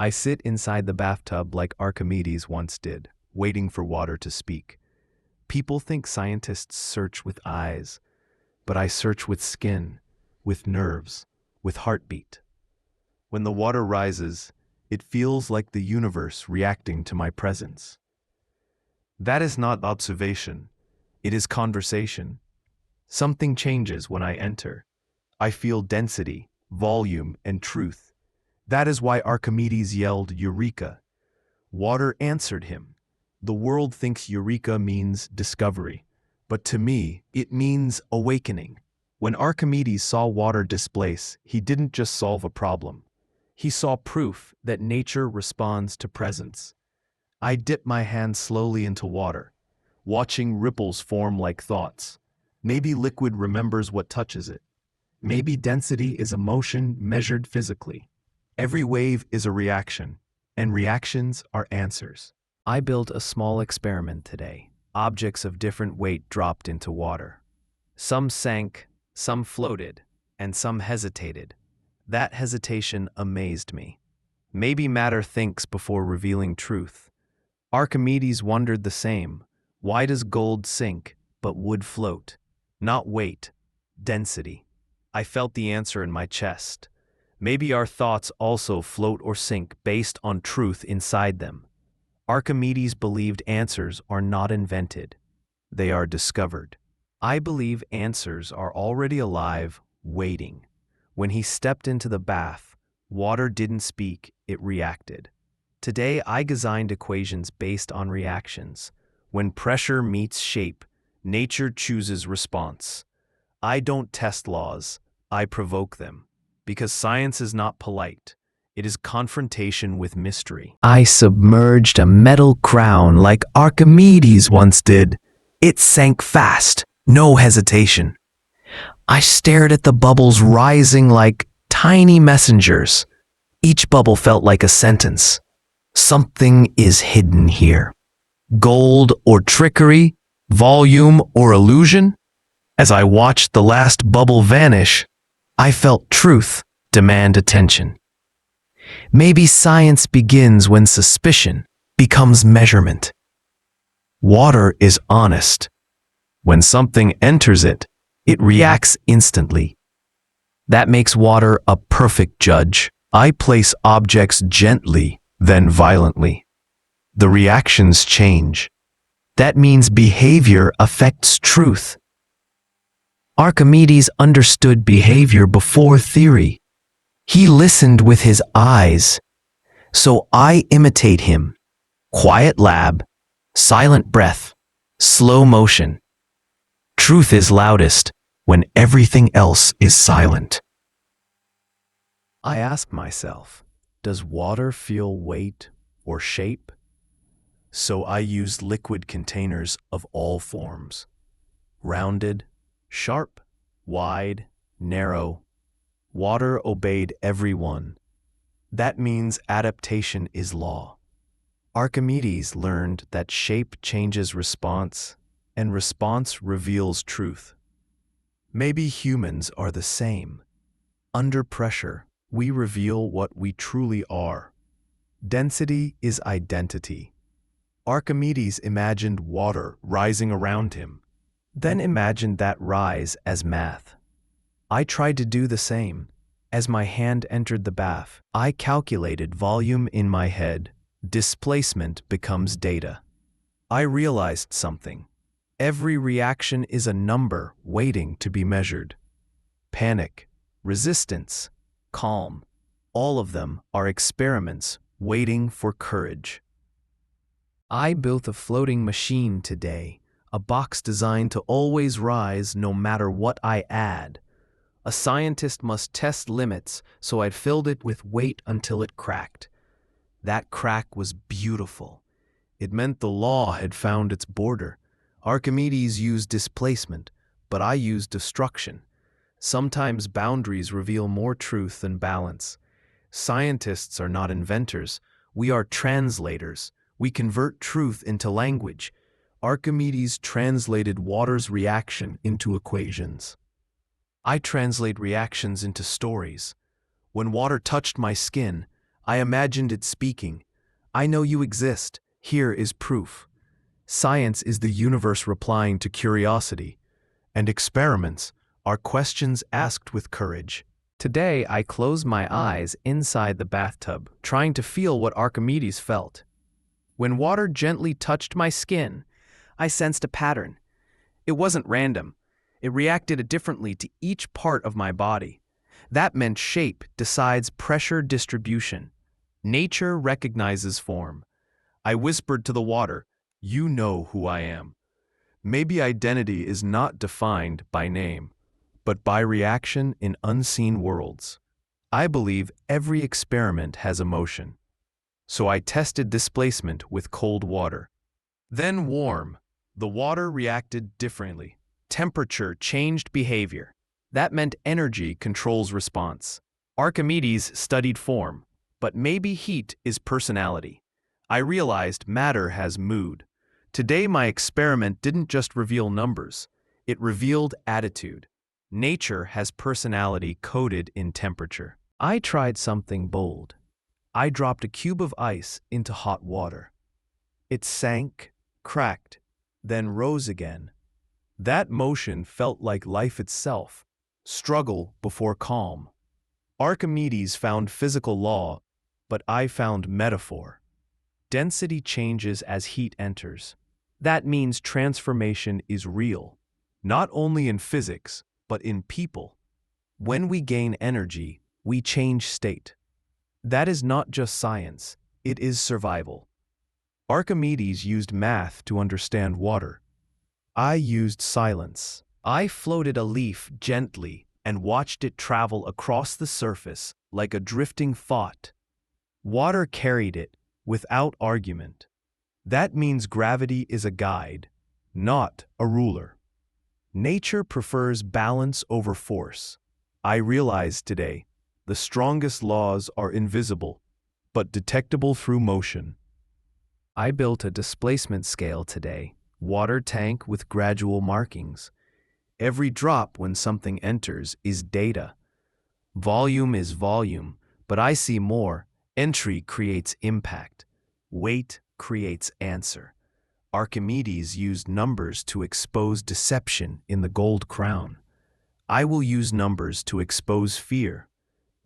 I sit inside the bathtub like Archimedes once did, waiting for water to speak. People think scientists search with eyes, but I search with skin, with nerves, with heartbeat. When the water rises, it feels like the universe reacting to my presence. That is not observation, it is conversation. Something changes when I enter. I feel density, volume, and truth. That is why Archimedes yelled, "Eureka!" Water answered him. The world thinks Eureka means discovery, but to me, it means awakening. When Archimedes saw water displace, he didn't just solve a problem. He saw proof that nature responds to presence. I dip my hand slowly into water, watching ripples form like thoughts. Maybe liquid remembers what touches it. Maybe density is a motion measured physically. Every wave is a reaction, and reactions are answers. I built a small experiment today. Objects of different weight dropped into water. Some sank, some floated, and some hesitated. That hesitation amazed me. Maybe matter thinks before revealing truth. Archimedes wondered the same. Why does gold sink, but wood float? Not weight, density. I felt the answer in my chest. Maybe our thoughts also float or sink based on truth inside them. Archimedes believed answers are not invented. They are discovered. I believe answers are already alive, waiting. When he stepped into the bath, water didn't speak, it reacted. Today I designed equations based on reactions. When pressure meets shape, nature chooses response. I don't test laws, I provoke them. Because science is not polite. It is confrontation with mystery. I submerged a metal crown like Archimedes once did. It sank fast, no hesitation. I stared at the bubbles rising like tiny messengers. Each bubble felt like a sentence. Something is hidden here. Gold or trickery, volume or illusion? As I watched the last bubble vanish, I felt truth demand attention. Maybe science begins when suspicion becomes measurement. Water is honest. When something enters it, it reacts instantly. That makes water a perfect judge. I place objects gently, then violently. The reactions change. That means behavior affects truth. Archimedes understood behavior before theory. He listened with his eyes. So I imitate him. Quiet lab, silent breath, slow motion. Truth is loudest when everything else is silent. I ask myself, does water feel weight or shape? So I used liquid containers of all forms. Rounded, sharp, wide, narrow. Water obeyed every one. That means adaptation is law. Archimedes learned that shape changes response, and response reveals truth. Maybe humans are the same. Under pressure, we reveal what we truly are. Density is identity. Archimedes imagined water rising around him, then imagined that rise as math. I tried to do the same. As my hand entered the bath, I calculated volume in my head. Displacement becomes data. I realized something. Every reaction is a number waiting to be measured. Panic, resistance, calm, all of them are experiments waiting for courage. I built a floating machine today, a box designed to always rise no matter what I add. A scientist must test limits, so I'd filled it with weight until it cracked. That crack was beautiful. It meant the law had found its border. Archimedes used displacement, but I used destruction. Sometimes boundaries reveal more truth than balance. Scientists are not inventors. We are translators. We convert truth into language. Archimedes translated water's reaction into equations. I translate reactions into stories. When water touched my skin, I imagined it speaking. I know you exist. Here is proof. Science is the universe replying to curiosity, and experiments are questions asked with courage. Today, I closed my eyes inside the bathtub, trying to feel what Archimedes felt. When water gently touched my skin, I sensed a pattern. It wasn't random. It reacted differently to each part of my body. That meant shape decides pressure distribution. Nature recognizes form. I whispered to the water, "You know who I am." Maybe identity is not defined by name, but by reaction in unseen worlds. I believe every experiment has emotion. So I tested displacement with cold water. Then warm. The water reacted differently. Temperature changed behavior. That meant energy controls response. Archimedes studied form, but maybe heat is personality. I realized matter has mood. Today my experiment didn't just reveal numbers, it revealed attitude. Nature has personality coded in temperature. I tried something bold. I dropped a cube of ice into hot water. It sank, cracked, then rose again. That motion felt like life itself, struggle before calm. Archimedes found physical law, but I found metaphor. Density changes as heat enters. That means transformation is real, not only in physics, but in people. When we gain energy, we change state. That is not just science, it is survival. Archimedes used math to understand water. I used silence. I floated a leaf gently and watched it travel across the surface like a drifting thought. Water carried it without argument. That means gravity is a guide, not a ruler. Nature prefers balance over force. I realized today, the strongest laws are invisible, but detectable through motion. I built a displacement scale today, water tank with gradual markings. Every drop when something enters is data. Volume is volume, but I see more. Entry creates impact. Weight creates answer. Archimedes used numbers to expose deception in the gold crown. I will use numbers to expose fear,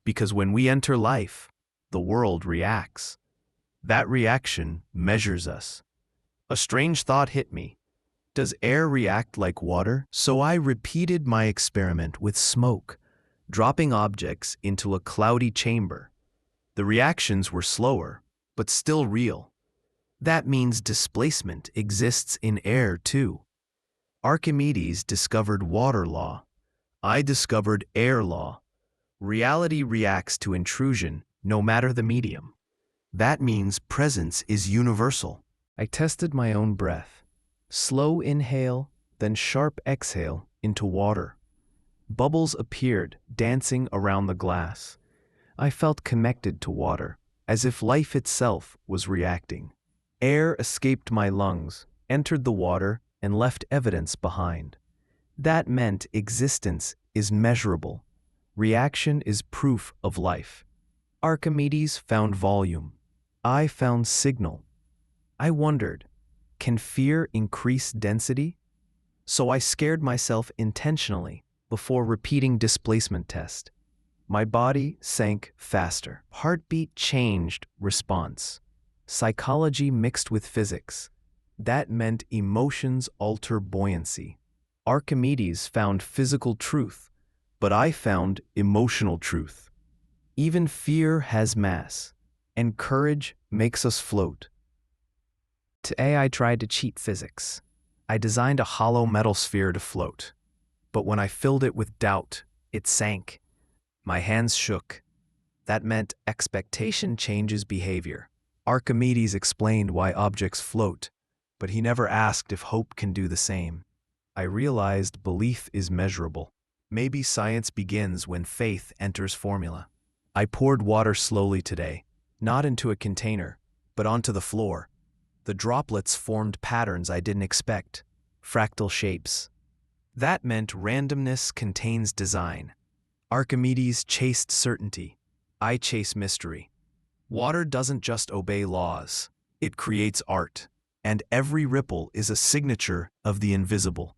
because when we enter life, the world reacts. That reaction measures us. A strange thought hit me. Does air react like water? So I repeated my experiment with smoke, dropping objects into a cloudy chamber. The reactions were slower, but still real. That means displacement exists in air too. Archimedes discovered water law. I discovered air law. Reality reacts to intrusion, no matter the medium. That means presence is universal. I tested my own breath. Slow inhale, then sharp exhale into water. Bubbles appeared, dancing around the glass. I felt connected to water, as if life itself was reacting. Air escaped my lungs, entered the water, and left evidence behind. That meant existence is measurable. Reaction is proof of life. Archimedes found volume. I found signal. I wondered, can fear increase density? So I scared myself intentionally before repeating displacement test. My body sank faster. Heartbeat changed response. Psychology mixed with physics. That meant emotions alter buoyancy. Archimedes found physical truth, but I found emotional truth. Even fear has mass, and courage makes us float. Today I tried to cheat physics. I designed a hollow metal sphere to float. But when I filled it with doubt, it sank. My hands shook. That meant expectation changes behavior. Archimedes explained why objects float, but he never asked if hope can do the same. I realized belief is measurable. Maybe science begins when faith enters formula. I poured water slowly today, not into a container, but onto the floor. The droplets formed patterns I didn't expect, fractal shapes. That meant randomness contains design. Archimedes chased certainty. I chase mystery. Water doesn't just obey laws, it creates art, and every ripple is a signature of the invisible.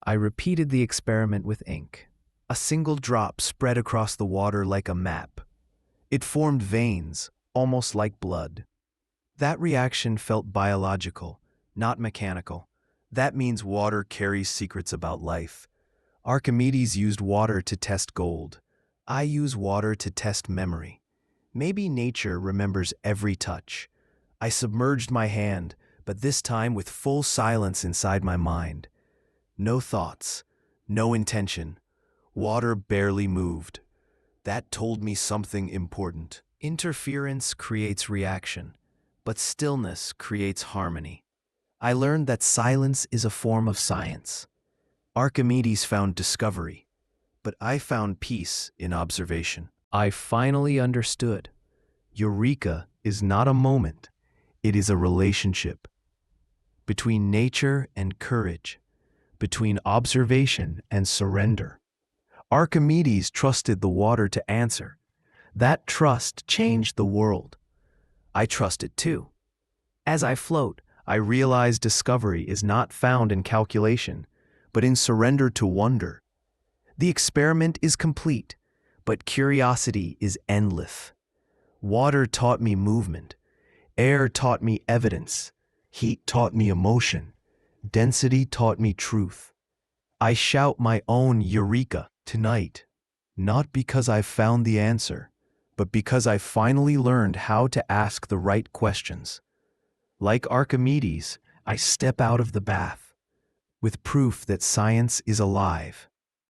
I repeated the experiment with ink. A single drop spread across the water like a map. It formed veins, almost like blood. That reaction felt biological, not mechanical. That means water carries secrets about life. Archimedes used water to test gold. I use water to test memory. Maybe nature remembers every touch. I submerged my hand, but this time with full silence inside my mind. No thoughts, no intention. Water barely moved. That told me something important. Interference creates reaction, but stillness creates harmony. I learned that silence is a form of science. Archimedes found discovery, but I found peace in observation. I finally understood. Eureka is not a moment, it is a relationship. Between nature and courage, between observation and surrender. Archimedes trusted the water to answer. That trust changed the world. I trust it too. As I float, I realize discovery is not found in calculation, but in surrender to wonder. The experiment is complete, but curiosity is endless. Water taught me movement. Air taught me evidence. Heat taught me emotion. Density taught me truth. I shout my own Eureka tonight, not because I've found the answer, but because I finally learned how to ask the right questions. Like Archimedes, I step out of the bath with proof that science is alive.